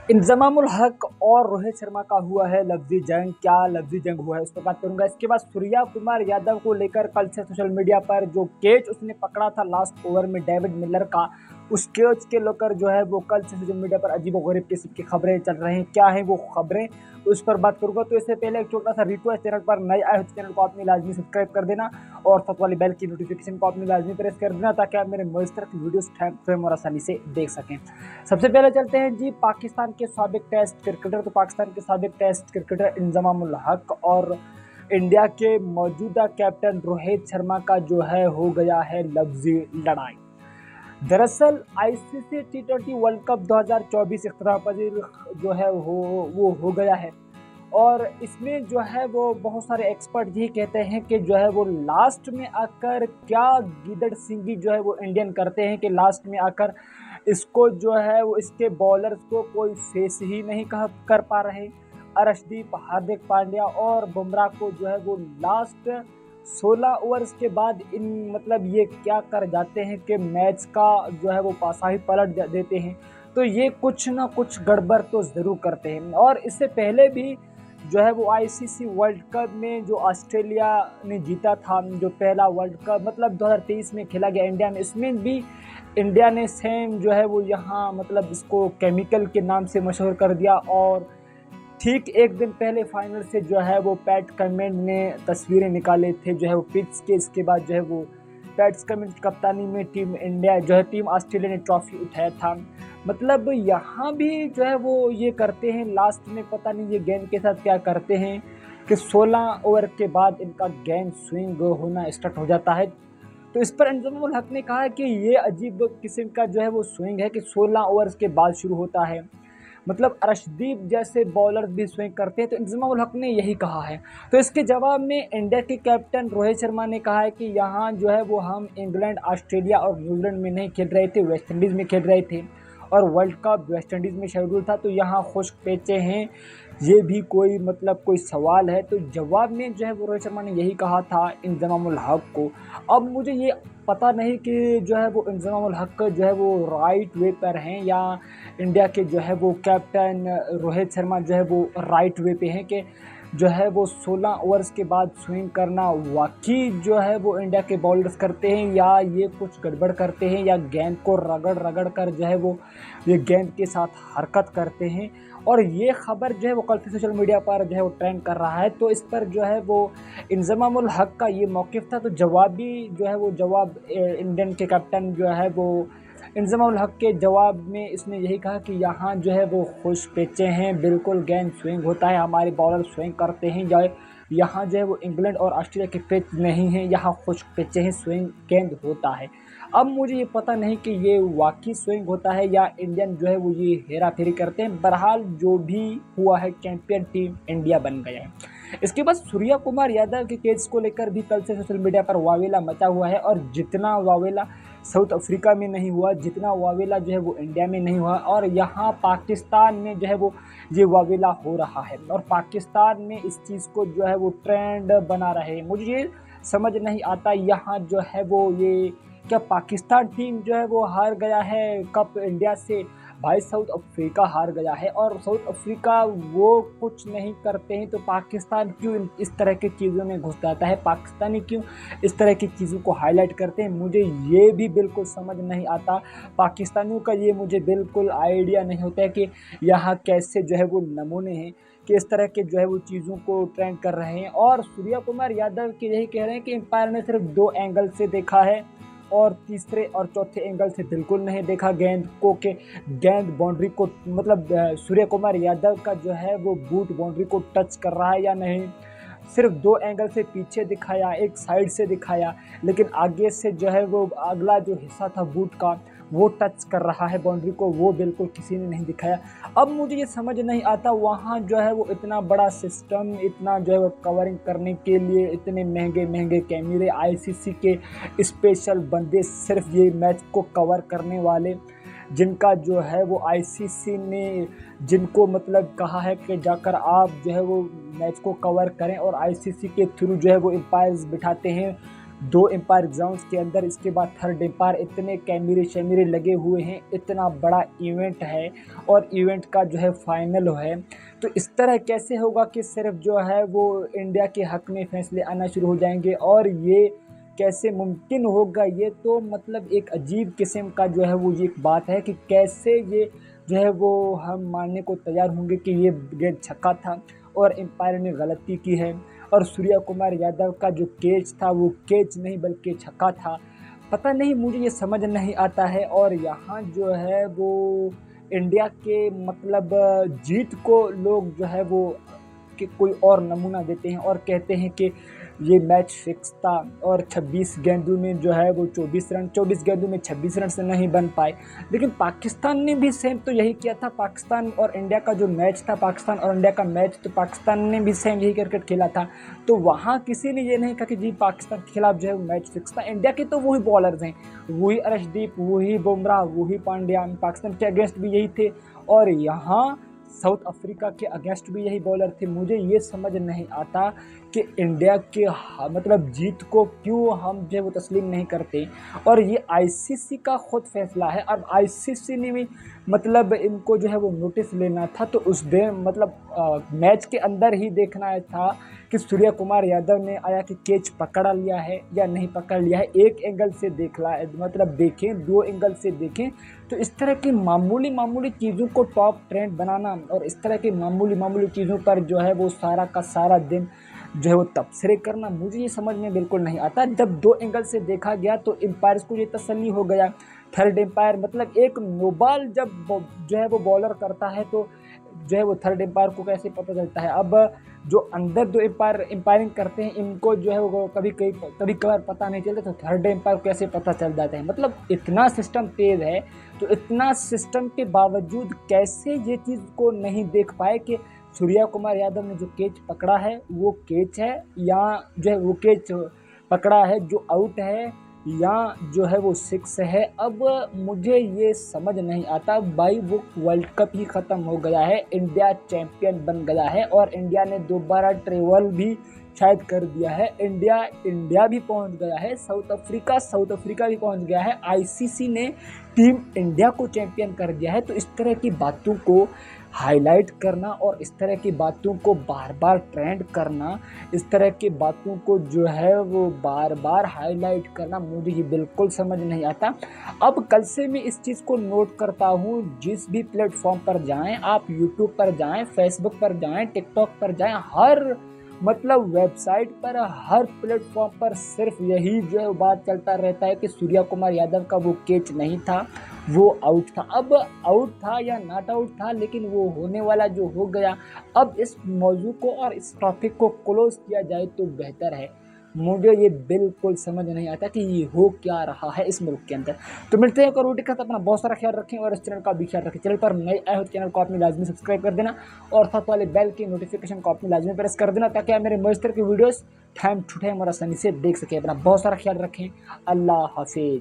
इंजमामुल हक और रोहित शर्मा का हुआ है लफ्जी जंग। क्या लफ्जी जंग हुआ है उस पर बात करूंगा। इसके बाद सूर्या कुमार यादव को लेकर कल से सोशल मीडिया पर जो कैच उसने पकड़ा था लास्ट ओवर में डेविड मिलर का, उस कैच के लेकर जो है वो कल से सोशल मीडिया पर अजीबोगरीब किस्म की खबरें चल रही हैं। क्या है वो खबरें, उस पर बात करूंगा। तो इससे पहले एक छोटा सा रिक्वेस्ट, चैनल पर नए आए हो तो चैनल को आपने लाजमी सब्सक्राइब कर देना और साथ वाली बेल की नोटिफिकेशन को आपने लाजमी प्रेस कर देना ताकि आप मेरे मज़ेदार वीडियोस टाइम और आसानी से देख सकें। सबसे पहले चलते हैं जी पाकिस्तान के साबिक टेस्ट क्रिकेटर। तो पाकिस्तान के साबिक टेस्ट क्रिकेटर इंजमामुल हक और इंडिया के मौजूदा कैप्टन रोहित शर्मा का जो है हो गया है लफ्जी लड़ाई। दरअसल आईसीसी टी20 वर्ल्ड कप 2024 इख्तिताम जो है वो हो गया है और इसमें जो है वो बहुत सारे एक्सपर्ट यही कहते हैं कि जो है वो लास्ट में आकर क्या गीदड़ सिंगी जो है वो इंडियन करते हैं कि लास्ट में आकर इसको जो है वो इसके बॉलर्स को कोई फेस ही नहीं कर पा रहे। अर्शदीप, हार्दिक पांड्या और बुमराह को जो है वो लास्ट 16 ओवर्स के बाद इन मतलब ये क्या कर जाते हैं कि मैच का जो है वो पासा ही पलट देते हैं। तो ये कुछ ना कुछ गड़बड़ तो ज़रूर करते हैं। और इससे पहले भी जो है वो आईसीसी वर्ल्ड कप में जो ऑस्ट्रेलिया ने जीता था, जो पहला वर्ल्ड कप मतलब 2023 में खेला गया इंडिया में, इसमें भी इंडिया ने सेम जो है वो यहाँ मतलब इसको केमिकल के नाम से मशहूर कर दिया। और ठीक एक दिन पहले फाइनल से जो है वो पैट कमिंस ने तस्वीरें निकाले थे जो है वो पिच के। इसके बाद जो है वो पैट कमिंस की कप्तानी में टीम इंडिया जो है टीम ऑस्ट्रेलिया ने ट्रॉफी उठाया था। मतलब यहाँ भी जो है वो ये करते हैं लास्ट में, पता नहीं ये गेंद के साथ क्या करते हैं कि 16 ओवर के बाद इनका गेंद स्विंग होना स्टार्ट हो जाता है। तो इस पर इंजमामुल हक ने कहा है कि ये अजीब किस्म का जो है वो स्विंग है कि 16 ओवर्स के बाद शुरू होता है। मतलब अर्शदीप जैसे बॉलर भी स्विंग करते हैं। तो इंजमामुल हक ने यही कहा है। तो इसके जवाब में इंडिया के कैप्टन रोहित शर्मा ने कहा है कि यहाँ जो है वो हम इंग्लैंड, ऑस्ट्रेलिया और न्यूजीलैंड में नहीं खेल रहे थे, वेस्ट इंडीज़ में खेल रहे थे और वर्ल्ड कप वेस्ट इंडीज़ में शेड्यूल था। तो यहाँ खुश्क पेचे हैं, ये भी कोई मतलब कोई सवाल है। तो जवाब में जो है वो रोहित शर्मा ने यही कहा था इंजमामुल हक को। अब मुझे ये पता नहीं कि जो है वो इंजमामुल हक जो है वो राइट वे पर हैं या इंडिया के जो है वो कैप्टन रोहित शर्मा जो है वो राइट वे पे हैं कि जो है वो 16 ओवर्स के बाद स्विंग करना वाकई जो है वो इंडिया के बॉलर्स करते हैं या ये कुछ गड़बड़ करते हैं या गेंद को रगड़ रगड़ कर जो है वो ये गेंद के साथ हरकत करते हैं। और ये खबर जो है वो कल से सोशल मीडिया पर जो है वो ट्रेंड कर रहा है। तो इस पर जो है वो इंजमामुल हक का ये मौक़िफ़ था। तो जवाबी जो है वो जवाब इंडियन के कैप्टन जो है वो इंजमामुल हक के जवाब में इसने यही कहा कि यहाँ जो है वो खुश पिचें हैं, बिल्कुल गेंद स्विंग होता है, हमारे बॉलर स्विंग करते हैं। या यहाँ जो है वो इंग्लैंड और ऑस्ट्रेलिया के पिच नहीं है, यहाँ खुश पिचें हैं, स्विंग गेंद होता है। अब मुझे ये पता नहीं कि ये वाकई स्विंग होता है या इंडियन जो है वो ये हेरा फेरी करते हैं। बहरहाल जो भी हुआ है, चैंपियन टीम इंडिया बन गया है। इसके बाद सूर्या कुमार यादव के केस को लेकर भी कल से सोशल मीडिया पर वावेला मचा हुआ है। और जितना वावेला साउथ अफ्रीका में नहीं हुआ, जितना वावेला जो है वो इंडिया में नहीं हुआ, और यहाँ पाकिस्तान में जो है वो ये वावेला हो रहा है और पाकिस्तान में इस चीज़ को जो है वो ट्रेंड बना रहे हैं। मुझे ये समझ नहीं आता यहाँ जो है वो ये क्या पाकिस्तान टीम जो है वो हार गया है कप इंडिया से? भाई साउथ अफ्रीका हार गया है और साउथ अफ्रीका वो कुछ नहीं करते हैं। तो पाकिस्तान क्यों इस तरह की चीज़ों में घुस जाता है? पाकिस्तानी क्यों इस तरह की चीज़ों को हाईलाइट करते हैं? मुझे ये भी बिल्कुल समझ नहीं आता। पाकिस्तानियों का ये मुझे बिल्कुल आइडिया नहीं होता है कि यहाँ कैसे जो है वो नमूने हैं कि इस तरह के जो है वो चीज़ों को ट्रेंड कर रहे हैं। और सूर्या कुमार यादव के यही कह रहे हैं कि एम्पायर ने सिर्फ 2 एंगल से देखा है और तीसरे और चौथे एंगल से बिल्कुल नहीं देखा गेंद को कि गेंद बाउंड्री को मतलब सूर्य कुमार यादव का जो है वो बूट बाउंड्री को टच कर रहा है या नहीं। सिर्फ 2 एंगल से पीछे दिखाया, एक साइड से दिखाया, लेकिन आगे से जो है वो अगला जो हिस्सा था बूट का वो टच कर रहा है बाउंड्री को, वो बिल्कुल किसी ने नहीं दिखाया। अब मुझे ये समझ नहीं आता, वहाँ जो है वो इतना बड़ा सिस्टम, इतना जो है वो कवरिंग करने के लिए इतने महंगे महंगे कैमरे, आईसीसी के स्पेशल बंदे सिर्फ ये मैच को कवर करने वाले, जिनका जो है वो आईसीसी ने जिनको मतलब कहा है कि जाकर आप जो है वो मैच को कवर करें और आईसीसी के थ्रू जो है वो एम्पायर्स बिठाते हैं 2 एम्पायर ग्राउंड्स के अंदर, इसके बाद थर्ड एम्पायर, इतने कैमरे शैमरे लगे हुए हैं, इतना बड़ा इवेंट है और इवेंट का जो है फाइनल है। तो इस तरह कैसे होगा कि सिर्फ जो है वो इंडिया के हक में फैसले आना शुरू हो जाएंगे, और ये कैसे मुमकिन होगा? ये तो मतलब एक अजीब किस्म का जो है वो ये एक बात है कि कैसे ये जो है वो हम मानने को तैयार होंगे कि ये गेंद छक्का था और एम्पायर ने गलती की है, और सूर्या कुमार यादव का जो कैच था वो कैच नहीं बल्कि छक्का था। पता नहीं, मुझे ये समझ नहीं आता है। और यहाँ जो है वो इंडिया के मतलब जीत को लोग जो है वो कि कोई और नमूना देते हैं और कहते हैं कि ये मैच फिक्स था, और 26 गेंदों में जो है वो 24 गेंदों में 26 रन से नहीं बन पाए। लेकिन पाकिस्तान ने भी सेम तो यही किया था। पाकिस्तान और इंडिया का जो मैच था, पाकिस्तान और इंडिया का मैच, तो पाकिस्तान ने भी सेम यही क्रिकेट खेला था। तो वहाँ किसी ने ये नहीं कहा कि जी पाकिस्तान के खिलाफ जो है मैच फिक्स था। इंडिया के तो वही बॉलर्स हैं, वही अर्शदीप, वही बुमराह, वही पांड्या, पाकिस्तान के अगेंस्ट भी यही थे, और यहाँ साउथ अफ्रीका के अगेंस्ट भी यही बॉलर थे। मुझे ये समझ नहीं आता कि इंडिया के मतलब जीत को क्यों हम जो है वो तस्लीम नहीं करते। और ये आईसीसी का खुद फैसला है। अब आईसीसी ने भी मतलब इनको जो है वो नोटिस लेना था, तो उस दिन मतलब मैच के अंदर ही देखना था कि सूर्या कुमार यादव ने आया कि कैच पकड़ा लिया है या नहीं पकड़ लिया है। एक एंगल से मतलब देखें, 2 एंगल से देखें। तो इस तरह की मामूली चीज़ों को टॉप ट्रेंड बनाना और इस तरह की मामूली चीज़ों पर जो है वो सारा का सारा दिन जो है वो तबसरे करना, मुझे ये समझ में बिल्कुल नहीं आता। जब 2 एंगल से देखा गया तो एम्पायर्स को ये तसल्ली हो गया। थर्ड एम्पायर मतलब एक नो बॉल जब जो है वो बॉलर करता है तो जो है वो थर्ड एम्पायर को कैसे पता चलता है? अब जो अंदर 2 एम्पायरिंग करते हैं, इनको जो है वो कभी कभार पता नहीं चलता, तो थर्ड एम्पायर को कैसे पता चल जाता है? मतलब इतना सिस्टम तेज़ है, तो इतना सिस्टम के बावजूद कैसे ये चीज़ को नहीं देख पाए कि सूर्या कुमार यादव ने जो कैच पकड़ा है वो कैच है, या जो है वो कैच पकड़ा है जो आउट है, या जो है वो 6 है। अब मुझे ये समझ नहीं आता भाई। वो वर्ल्ड कप ही ख़त्म हो गया है, इंडिया चैंपियन बन गया है, और इंडिया ने दोबारा ट्रेवल भी शायद कर दिया है। इंडिया भी पहुंच गया है, साउथ अफ्रीका भी पहुंच गया है। आईसीसी ने टीम इंडिया को चैंपियन कर दिया है। तो इस तरह की बातों को हाईलाइट करना और इस तरह की बातों को बार बार ट्रेंड करना, इस तरह की बातों को जो है वो बार बार हाईलाइट करना, मुझे ये बिल्कुल समझ नहीं आता। अब कल से मैं इस चीज़ को नोट करता हूँ, जिस भी प्लेटफॉर्म पर जाएं आप, यूट्यूब पर जाएं, फेसबुक पर जाएं, टिकटॉक पर जाएं, हर मतलब वेबसाइट पर, हर प्लेटफॉर्म पर सिर्फ यही जो है बात चलता रहता है कि सूर्या कुमार यादव का वो कैच नहीं था, वो आउट था। अब आउट था या नॉट आउट था, लेकिन वो होने वाला जो हो गया। अब इस मौजू को और इस टॉपिक को क्लोज किया जाए तो बेहतर है। मुझे ये बिल्कुल समझ नहीं आता कि ये हो क्या रहा है इस मुल्क के अंदर। तो मिलते हैं करोटी का, अपना बहुत सारा ख्याल रखें और इस चैनल का भी ख्याल रखें। चैनल पर नए आए हो चैनल को आपने लाजमी सब्सक्राइब कर देना, और साथ वाले बेल की नोटिफिकेशन को आपने लाजमी प्रेस कर देना, ताकि आप मेरे मज़ेदार की वीडियोस टाइम टू टाइम और आसानी से देख सकें। अपना बहुत सारा ख्याल रखें। अल्लाह हाफिज़।